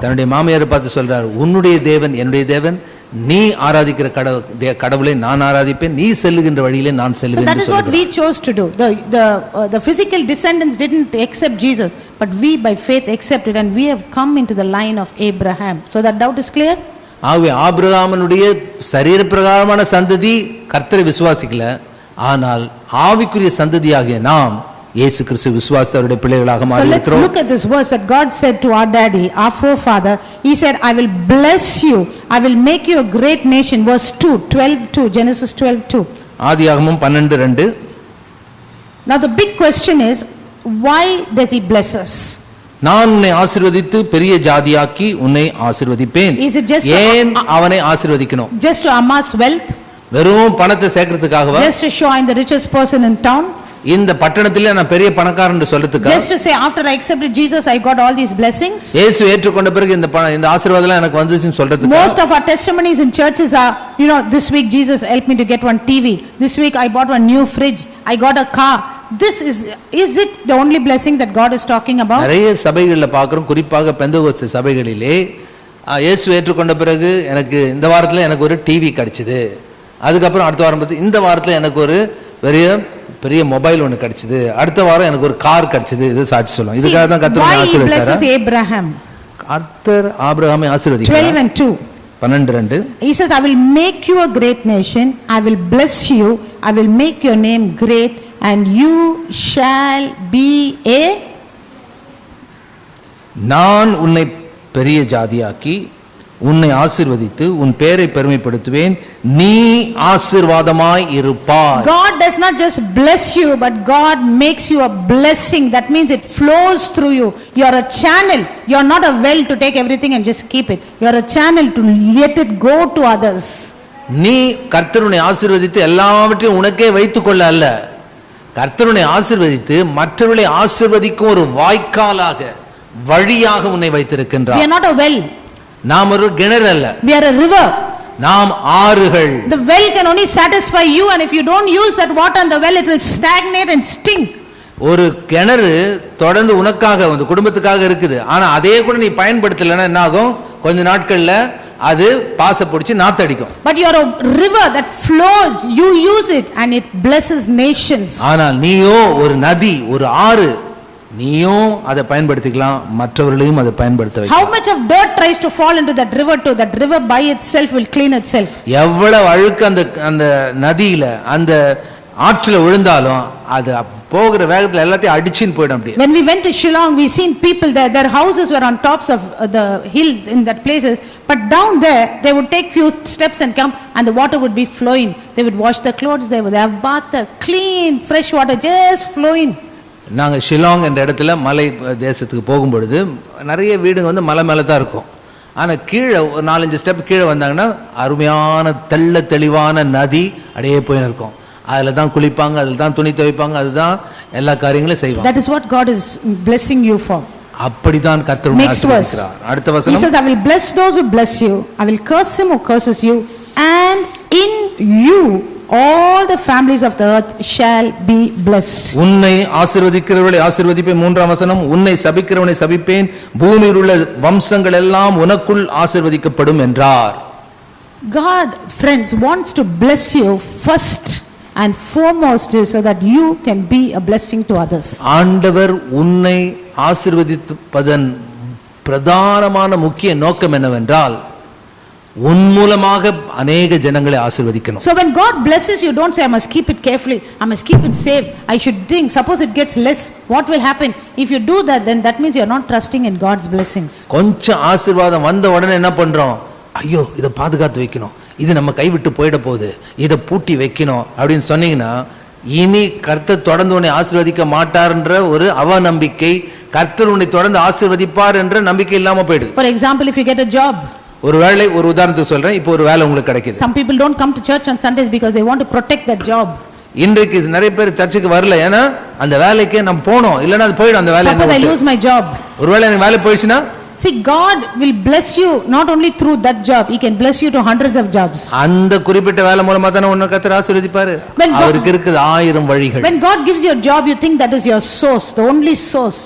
தன்னுடைய மாமியாரை பார்த்து சொல்றார், உன்னுடைய தேவன் என்னுடைய தேவன், நீ ஆராதிக்கிற கடவுளை நான் ஆராதிப்பேன், நீ செல்லுகின்ற வழியிலே நான் செல்லுவேன். So that is what we chose to do. The physical descendants didn't accept Jesus, but we by faith accepted, and we have come into the line of Abraham. So that doubt is clear. ஆகவே ஆபிரகாமனுடைய சரீர பிரகாரமான சந்ததி கர்த்தரை விசுவாசிக்கல, ஆனால் ஆவிக்குரிய சந்ததியாகிய நாம் இயேசு கிறிஸ்து விசுவாசித்தவருடைய பிள்ளைகளாக மாறி இருக்கிறோம். So let's look at this verse that God said to our daddy, our forefather. He said, I will bless you, I will make you a great nation. Verse 2, 12:2, Genesis 12:2. ஆதியாகமம் 12:2. Now the big question is, why does he bless us? நான் உன்னை ஆசீர்வதித்து பெரிய ஜாதியாக்கி உன்னை ஆசீர்வதிப்பேன். ஏன் அவனை ஆசீர்வதிக்கணும்? Just to amass wealth? வெறும் பணத்தை சேர்க்கிறதுக்காகவா? Just to show I'm the richest person in town? இந்த பட்டணத்திலே நான் பெரிய பணக்காரன் என்று சொல்றதுக்கா? Just to say after I accepted Jesus I got all these blessings? இயேசு ஏற்றுக்கொண்ட பிறகு இந்த ஆசீர்வாதம் எல்லாம் எனக்கு வந்துச்சுன்னு சொல்றதுக்கா? Most of our testimonies in churches are, this week Jesus helped me to get one TV, this week I bought one new fridge, I got a car. This is it the only blessing that God is talking about? நிறைய சபைகளில் பார்க்கிறோம், குறிப்பாக பெந்தகோஸ்தே சபைகளிலே இயேசு ஏற்றுக்கொண்ட பிறகு எனக்கு இந்த வாரத்தில் எனக்கு ஒரு டிவி கிடைச்சது, அதுக்கப்புறம் அடுத்த வாரம் பார்த்து இந்த வாரத்தில் எனக்கு ஒரு பெரிய மொபைல் ஒன்று கிடைச்சது, அடுத்த வாரம் எனக்கு ஒரு கார் கிடைச்சது, இது சாட்சி சொல்லுவோம். இதுக்காக தான் கர்த்தர் ஆசீர்வதித்தார். Abraham. கர்த்தர் ஆபிரகாமை ஆசீர்வதித்தார். 12:2. 12:2. He says, I will make you a great nation, I will bless you, I will make your name great, and you shall be a. நான் உன்னை பெரிய ஜாதியாக்கி உன்னை ஆசீர்வதித்து உன் பெயரை பெருமைப்படுத்துவேன், நீ ஆசீர்வாதமாய் இருப்பாய். God does not just bless you, but God makes you a blessing. That means it flows through you. You are a channel. You are not a well to take everything and just keep it. You are a channel to let it go to others. நீ கர்த்தருனை ஆசீர்வதித்து எல்லாவற்றையும் உனக்கே வைத்துக் கொள்ள அல்ல, கர்த்தருனை ஆசீர்வதித்து மற்றவர்களை ஆசீர்வதிக்கும் ஒரு வாய்க்காலாக, வழியாக உன்னை வைத்திருக்கின்றார். We are not a well. நாம் ஒரு கிணறு அல்ல. We are a river. நாம் ஆறுகள். The well can only satisfy you, and if you don't use that water in the well, it will stagnate and stink. ஒரு கிணறு தொடர்ந்து உனக்காக அந்த குடும்பத்துக்காக இருக்குது, ஆனா அதே கூட நீ பயன்படுத்தலைன்னா என்ன ஆகும்? கொஞ்ச நாட்கள்ல அது பாச பிடிச்சி நாத்தடிக்கும். But you are a river that flows, you use it and it blesses nations. ஆனால் நீயோ ஒரு நதி, ஒரு ஆறு, நீயும் அதை பயன்படுத்திக்கலாம், மற்றவர்களையும் அதை பயன்படுத்த வைக்கலாம். How much of dirt tries to fall into that river too? That river by itself will clean itself. எவ்வளவு அழுக்கு அந்த நதியில அந்த ஆற்றில விழுந்தாலும் அது போகிற வேகத்துல எல்லாத்தையும் அடிச்சின்னு போய்டும். அப்படியே when we went to Shillong, we seen people there, their houses were on tops of the hill in that places, but down there they would take few steps and come and the water would be flowing. They would wash their clothes, they would have bath, clean fresh water just flowing. நாங்க ஷில்லாங் என்ற இடத்துல மலை தேசத்துக்கு போகும்பொழுது நிறைய வீடுங்க மலை மேலே தான் இருக்கும், ஆனா கீழே ஒரு 4-5 ஸ்டெப் கீழே வந்தாங்கன்னா அருமையான தெளிவான நதி அப்படியே போய் இருக்கும். அதுல தான் குளிப்பாங்க, அதுல தான் துணி துவைப்பாங்க, அதுதான் எல்லா காரியங்களும் செய்வாங்க. That is what God is blessing you for. அப்படிதான் கர்த்தர் உன்னை ஆசீர்வதிக்கிறார். அடுத்த வசனம், He says, I will bless those who bless you, I will curse him who curses you, and in you all the families of the earth shall be blessed. உன்னை ஆசீர்வதிக்கிறவர்களை ஆசீர்வதிப்பேன். மூன்றாம் வசனம், உன்னை சபிக்கிறவனை சபிப்பேன், பூமியில் உள்ள வம்சங்கள் எல்லாம் உனக்குள் ஆசீர்வதிக்கப்படும் என்றார். God, friends, wants to bless you first and foremost so that you can be a blessing to others. ஆண்டவர் உன்னை ஆசீர்வதிப்பதன் பிரதானமான முக்கிய நோக்கம் என்னவென்றால் உன் மூலமாக அநேக ஜனங்களை ஆசீர்வதிக்கணும். So when God blesses you, don't say I must keep it carefully, I must keep it safe, I should think, suppose it gets less, what will happen? If you do that, then that means you are not trusting in God's blessings. கொஞ்சம் ஆசீர்வாதம் வந்த உடனே என்ன பண்றோம்? ஐயோ, இதை பாதுகாத்து வைக்கணும், இது நம்ம கைவிட்டு போயிட போகுது, இதை பூட்டி வைக்கணும் அப்படின்னு சொன்னீங்கன்னா இனி கர்த்தர் தொடர்ந்து உன்னை ஆசீர்வதிக்க மாட்டார்ன்ற ஒரு அவநம்பிக்கை, கர்த்தர் உன்னை தொடர்ந்து ஆசீர்வதிப்பார் என்ற நம்பிக்கை இல்லாம போயிடுது. For example, if you get a job, ஒரு உதாரணத்துக்கு சொல்றேன், இப்போ ஒரு வேலை உங்களுக்கு கிடைக்குது. Some people don't come to church on Sundays because they want to protect that job. இன்றைக்கு நிறைய பேர் சர்ச்சுக்கு வரல, ஏன்னா அந்த வேலைக்கு நம்ம போனோம், இல்லைன்னா அது போயிடும் அந்த வேலை. Suppose I lose my job. ஒருவேளை எனக்கு வேலை போயிடுச்சுன்னா, see, God will bless you not only through that job, he can bless you to hundreds of jobs. அந்த குறிப்பிட்ட வேலை மூலமா தான உன்னை கர்த்தர் ஆசீர்வதிப்பாரு. அவருக்கு இருக்குது 1000 வழிகள். When God gives you a job, you think that is your source, the only source.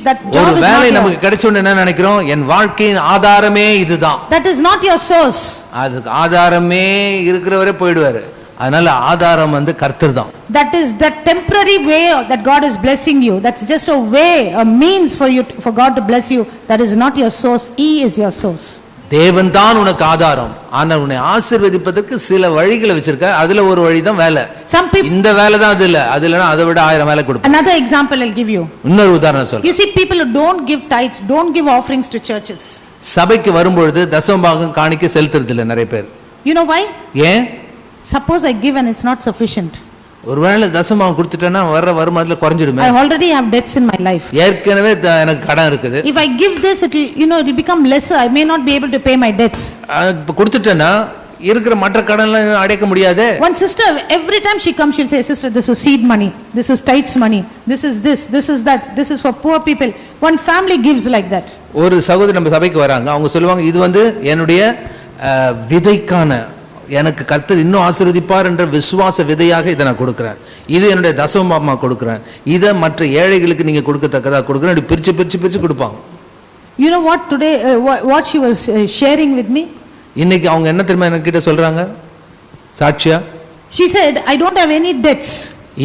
That job ஒரு is வேலை not நமக்கு கிடைச்ச உடனே என்ன நினைக்கிறோம்? என் வாழ்க்கையின் ஆதாரமே இதுதான். That is not your source. அதுக்கு ஆதாரமே இருக்கிறவரே போய்டுவாரு. அதனால ஆதாரம் கர்த்தர் தான். That is that temporary way that God is blessing you. That's just a way, a means for you for God to bless you. That is not your source. He is your source. தேவன் தான் உனக்கு ஆதாரம். ஆனா உன்னை ஆசீர்வதிப்பதற்கு சில வழிகளை வச்சிருக்கார். அதுல ஒரு வழி தான் வேலை. இந்த வேலை தான் அது இல்லனா அதை விட 1000 வேலை கொடுப்பார். Another example I'll give you. இன்னொரு உதாரணம் சொல்றேன். You see, people who don't give tithes, don't give offerings to churches. சபைக்கு வரும்பொழுது தசமபாகம் காணிக்கை செலுத்துறது இல்ல நிறைய பேர். You know why? ஏன்? Suppose I give and it's not sufficient. ஒருவேளை தசமபாகம் கொடுத்துட்டேனா வர வருமானத்துல குறைஞ்சிடுமே. I already have debts in my life. ஏற்கனவே எனக்கு கடன் இருக்குது. If I give this, it will become lesser. I may not be able to pay my debts. இப்ப கொடுத்துட்டேனா இருக்கிற மற்ற கடன்லாம் அடைக்க முடியாது. One sister, every time she comes, she'll say, sister, this is seed money, this is tithes money, this is that, this is for poor people. One family gives like that. ஒரு சகோதரி நம்ம சபைக்கு வராங்க, அவங்க சொல்லுவாங்க, இது என்னுடைய விதைக்கான, எனக்கு கர்த்தர் இன்னும் ஆசீர்வதிப்பார் என்ற விசுவாச விதையாக இதை நான் கொடுக்கிறேன், இது என்னுடைய தசமபாகமா கொடுக்கிறேன், இதை மற்ற ஏழைகளுக்கு நீங்க கொடுக்கத்தக்கதா கொடுக்கிறேன், இப்படி பிரிச்சு பிரிச்சு பிரிச்சு கொடுப்பாங்க. You know what today, what she was sharing with me? இன்னைக்கு அவங்க என்ன தெரியுமா என்கிட்ட சொல்றாங்க சாட்சியா? She said, I don't have any debts.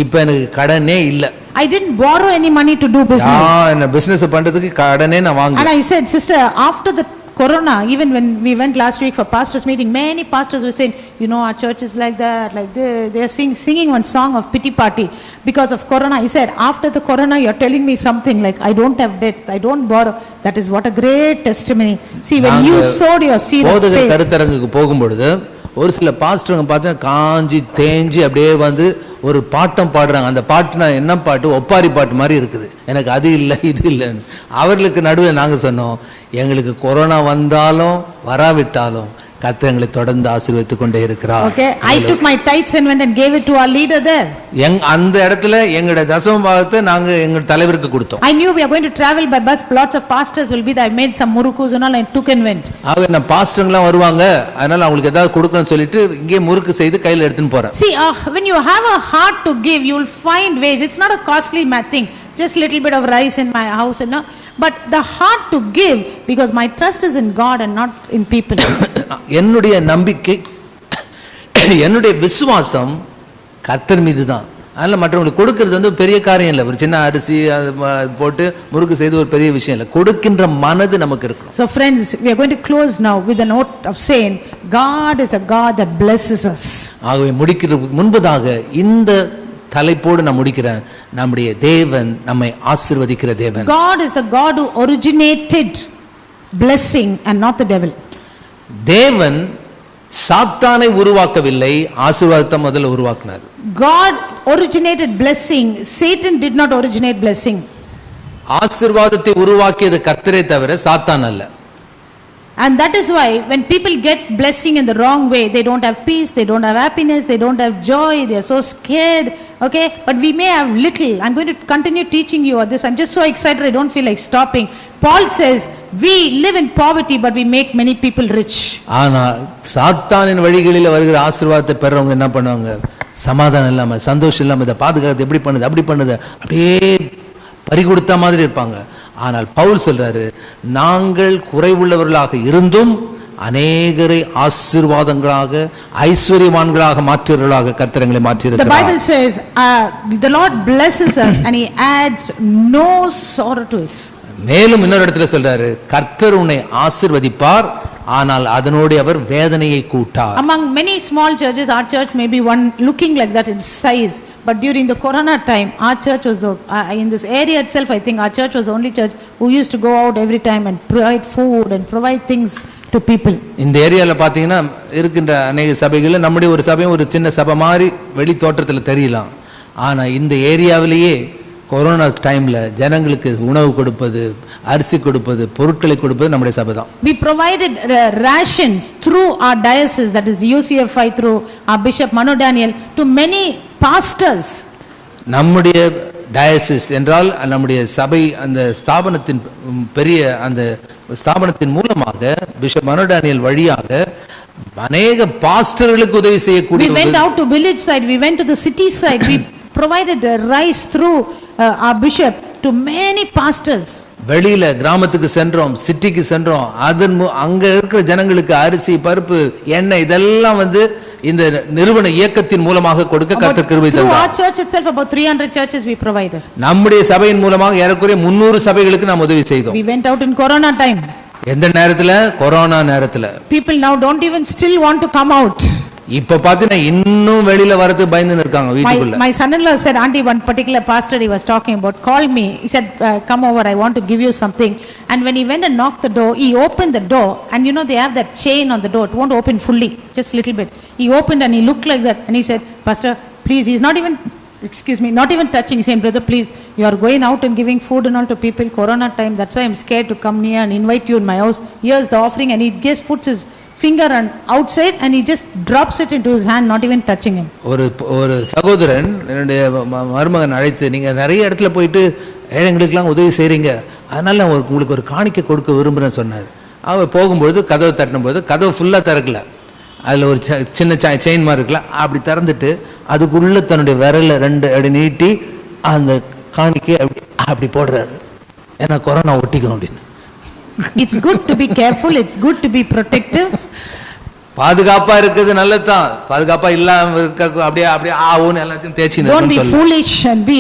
இப்ப எனக்கு கடனே இல்ல. I didn't borrow any money to do business. என்ன business பண்றதுக்கு கடனே நான் வாங்கல. And I said, sister, after the corona, even when we went last week for pastors meeting, many pastors were saying, our church is like that, like they are singing one song of pity party because of corona. He said, after the corona you are telling me something like I don't have debts, I don't borrow. That is what a great testimony. See, when you sowed your seed of faith. போதகர் கருத்தரங்குக்கு போகும்பொழுது ஒரு சில பாஸ்டர்ங்க பார்த்தா காஞ்சி தேஞ்சி அப்படியே ஒரு bottom பாடுறாங்க. அந்த பாட்டுனா என்ன பாட்டு? ஒப்பாரி பாட்டு மாதிரி இருக்குது. எனக்கு அது இல்லை இது இல்லைன்னு. அவர்களுக்கு நடுவில் நாங்கள் சொன்னோம், எங்களுக்கு கொரோனா வந்தாலும் வராவிட்டாலும் கர்த்தர் எங்களை தொடர்ந்து ஆசீர்வதித்துக் கொண்டே இருக்கிறார். Okay, I took my tithes and went and gave it to our leader there. அந்த இடத்துல எங்களுடைய தசமபாகத்தை நாங்க எங்க தலைவருக்கு கொடுத்தோம். I knew we are going to travel by bus, lots of pastors will be there. I made some murukus and all, I took and went. ஆக பாஸ்டர்லாம் வருவாங்க, அதனால அவங்களுக்கு ஏதாவது கொடுக்கணும்னு சொல்லிட்டு இங்கே முறுக்கு செய்து கையில எடுத்துன்னு போறேன். See, when you have a heart to give, you will find ways. It's not a costly thing, just little bit of rice in my house and but the heart to give, because my trust is in God and not in people. என்னுடைய நம்பிக்கை, என்னுடைய விசுவாசம் கர்த்தர் மீது தான். அதனால மற்றவங்களுக்கு கொடுக்கிறது பெரிய காரியம் இல்லை. ஒரு சின்ன அரிசி போட்டு முறுக்கு செய்து ஒரு பெரிய விஷயம் இல்லை. கொடுக்கின்ற மனது நமக்கு இருக்கணும். So friends, we are going to close now with a note of saying God is a God that blesses us. ஆகவே முடிக்கிறதுக்கு முன்பதாக இந்த தலைப்போடு நான் முடிக்கிறேன். நம்முடைய தேவன் நம்மை ஆசீர்வதிக்கிற தேவன். God is a God who originated blessing and not the devil. தேவன் சாத்தானை உருவாக்கவில்லை, ஆசீர்வாதத்தை முதல்ல உருவாக்கினார். God originated blessing, Satan did not originate blessing. ஆசீர்வாதத்தை உருவாக்கியது கர்த்தரே தவிர சாத்தான் அல்ல. And that is why when people get blessing in the wrong way, they don't have peace, they don't have happiness, they don't have joy, they are so scared. Okay, but we may have little. I'm going to continue teaching you on this. I'm just so excited, I don't feel like stopping. Paul says we live in poverty but we make many people rich. ஆனா சாத்தானின் வழிகளில் வருகிற ஆசீர்வாதத்தை பெறவங்க என்ன பண்ணுவாங்க? சமாதானம் இல்லாம, சந்தோஷம் இல்லாம, இதை பாதுகாத்து எப்படி பண்ணுது, அப்படி பண்ணுது, அப்படியே பறிகொடுத்த மாதிரி இருப்பாங்க. ஆனால் பவுல் சொல்றாரு, நாங்கள் குறைவுள்ளவர்களாக இருந்தும் அநேகரை ஆசீர்வாதங்களாக, ஐஸ்வர்யவான்களாக மாற்றுவர்களாக கர்த்தர் எங்களை The மாற்றியிருக்கிறார். Bible says, the Lord blesses us and He adds no sorrow to it. மேலும் இன்னொரு இடத்துல சொல்றாரு, கர்த்தர் உன்னை ஆசீர்வதிப்பார், ஆனால் அதனோடு அவர் வேதனையை கூட்டார். Among many small churches, our church may be one looking like that in size, but during the corona time, our church was in this area itself, I think our church was the only church who used to go out every time and provide food and provide things to people. இந்த ஏரியால பாத்தீங்கன்னா இருக்கின்ற அநேக சபைகள் நம்முடைய ஒரு சபையும் ஒரு சின்ன சபை மாதிரி வெளி தோற்றத்துல தெரியலாம். ஆனா இந்த ஏரியாவிலேயே கொரோனா டைம்ல ஜனங்களுக்கு உணவு கொடுப்பது, அரிசி கொடுப்பது, பொருட்களை கொடுப்பது நம்முடைய சபை தான். We provided rations through our diocese, that is UCFI, through our Bishop Mano Daniel, to many pastors. நம்முடைய டயசிஸ் என்றால் நம்முடைய சபை, அந்த ஸ்தாபனத்தின் பெரிய அந்த ஸ்தாபனத்தின் மூலமாக பிஷப் மனோ டேனியல் வழியாக அநேக பாஸ்டர்களுக்கு உதவி செய்யக்கூடிய. We went out to village side, we went to the city side, we provided rice through our bishop to many pastors. வெளியில கிராமத்துக்கு சென்றோம், சிட்டிக்கு சென்றோம், அங்க இருக்கிற ஜனங்களுக்கு அரிசி, பருப்பு, எண்ணெய் இதெல்லாம் இந்த நிறுவன இயக்கத்தின் மூலமாக கொடுக்க கர்த்தர் கிருபை தந்தார். Through our church itself, about 300 churches we provided. நம்முடைய சபையின் மூலமாக ஏறக்குறைய 300 சபைகளுக்கு நாம் உதவி செய்தோம். We went out in corona time. எந்த நேரத்துல? கொரோனா நேரத்துல. People now don't even still want to come out. இப்ப பாத்தீங்கன்னா இன்னும் வெளியில வரது பயந்து இருக்காங்க வீட்டுக்குள்ள. My son-in-law said, auntie, one particular pastor he was talking about called me. He said, come over, I want to give you something. And when he went and knocked the door, he opened the door, and you know they have that chain on the door, it won't open fully, just little bit. He opened and he looked like that, and he said, pastor, please, he's not even, excuse me, not even touching. He said, brother, please, you are going out and giving food and all to people, corona time, that's why I'm scared to come near and invite you in my house. Here's the offering. And he just puts his finger and outside and he just drops it into his hand, not even touching him. ஒரு சகோதரன் என்னுடைய மருமகன் அழைத்து, நீங்க நிறைய இடத்துல போயிட்டு ஏழைங்களுக்கெல்லாம் உதவி செய்றீங்க, அதனால உங்களுக்கு ஒரு காணிக்கை கொடுக்க விரும்புறேன்னு சொன்னார். அவர் போகும்போது கதவை தட்டும்போது கதவு ஃபுல்லா திறக்கல, அதுல ஒரு சின்ன செயின் மாதிரி இருக்குல்ல, அப்படி திறந்துட்டு அதுக்குள்ள தன்னுடைய விரல 2 அடி நீட்டி அந்த காணிக்கை அப்படி போடுறாரு. ஏன்னா கொரோனா ஒட்டிக்கும் அப்படின்னு. It's good to be careful, it's good to be protective. பாதுகாப்பா இருக்குது நல்லதுதான், பாதுகாப்பா இல்லாம இருக்க அப்படியே ஆவுன்னு எல்லாத்தையும் தேய்ச்சின்னு Don't be foolish and be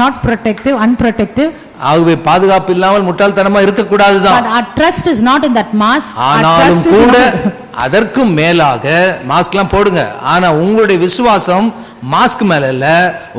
not protective, unprotective. ஆகவே பாதுகாப்பு இல்லாமல் முட்டாள்தனமா இருக்க கூடாதுதான். But our trust is not in that mask. ஆனாலும் கூட அதற்கும் மேலாக மாஸ்க்லாம் போடுங்க, ஆனா உங்களுடைய விசுவாசம் மாஸ்க் மேல இல்ல,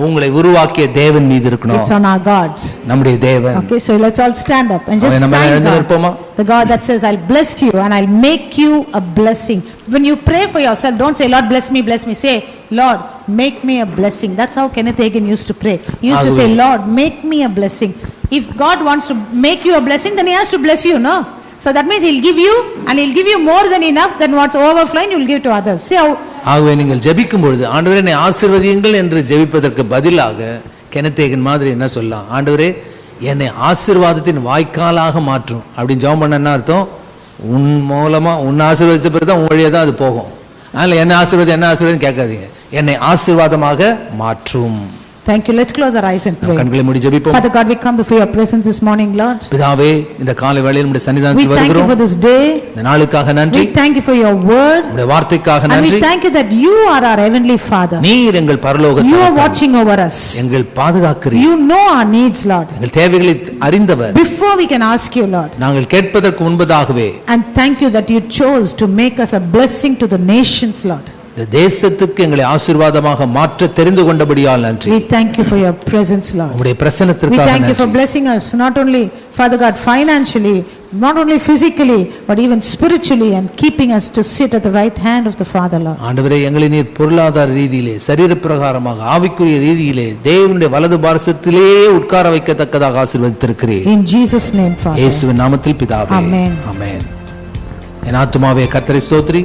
உங்களை உருவாக்கிய தேவன் மீது இருக்கணும். It's on our God, நம்முடைய தேவன். Okay, so let's all stand up and just thank God. The God that says, I'll bless you and I'll make you a blessing. When you pray for yourself, don't say, Lord bless me, bless me. Say, Lord make me a blessing. That's how Kenneth Hagin used to pray. He used to say, Lord make me a blessing. If God wants to make you a blessing, then he has to bless you, no? So that means he'll give you, and he'll give you more than enough, than what's overflowing you'll give to others. See how. ஆகவே நீங்கள் ஜெபிக்கும் பொழுது, ஆண்டவரே என்னை ஆசீர்வதியுங்கள் என்று ஜெபிப்பதற்கு பதிலாக Kenneth Hagen மாதிரி என்ன சொல்லலாம், ஆண்டவரே என்னை ஆசீர்வாதத்தின் வாய்க்காலாக மாற்றும் அப்படின்னு ஜெபம் பண்ண என்ன அர்த்தம்? உன் மூலமா உன் ஆசீர்வதித்த பிறகு தான் உன் வழியா தான் அது போகும். அதனால என்ன ஆசீர்வாதம் கேட்காதீங்க, என்னை ஆசீர்வாதமாக மாற்றும். Thank you. Let's close our eyes and pray. கண்களை மூடி ஜெபிப்போம். Father God, we come before your presence this morning, Lord. பிதாவே, இந்த காலை வேளையில் உம்முடைய சன்னிதானத்தில் வருகிறோம். We thank you for this day. இந்த நாளுக்காக நன்றி. We thank you for your word. உம்முடைய வார்த்தைக்காக நன்றி. And we thank you that you are our heavenly Father. நீர் எங்கள் பரலோக தகப்பன். You are watching over us. எங்கள் பாதுகாக்கிறீர். You know our needs, Lord. எங்கள் தேவைகளை அறிந்தவர். Before we can ask you, Lord. நாங்கள் கேட்பதற்கு முன்பதாகவே. And thank you that you chose to make us a blessing to the nations, Lord. இந்த தேசத்துக்கு எங்களை ஆசீர்வாதமாக மாற்ற தெரிந்து கொண்டபடியால் நன்றி. We thank you for your presence, Lord. உம்முடைய பிரசன்னத்திற்காக நன்றி. We நன்றி. thank you for blessing us not only, Father God, financially, not only physically, but even spiritually, and keeping us to sit at the right hand of the Father, Lord. ஆண்டவரே, எங்களை நீர் பொருளாதார ரீதியிலே, சரீர பிரகாரமாக, ஆவிக்குரிய ரீதியிலே தேவனுடைய வலது பார்சத்திலே உட்கார வைக்கத்தக்கதாக ஆசீர்வதித்திருக்கிறீர். In Jesus name, Father. இயேசுவின் நாமத்தில் பிதாவே. Amen. ஆமென். என் ஆத்துமாவே கர்த்தரை ஸ்தோத்திரி.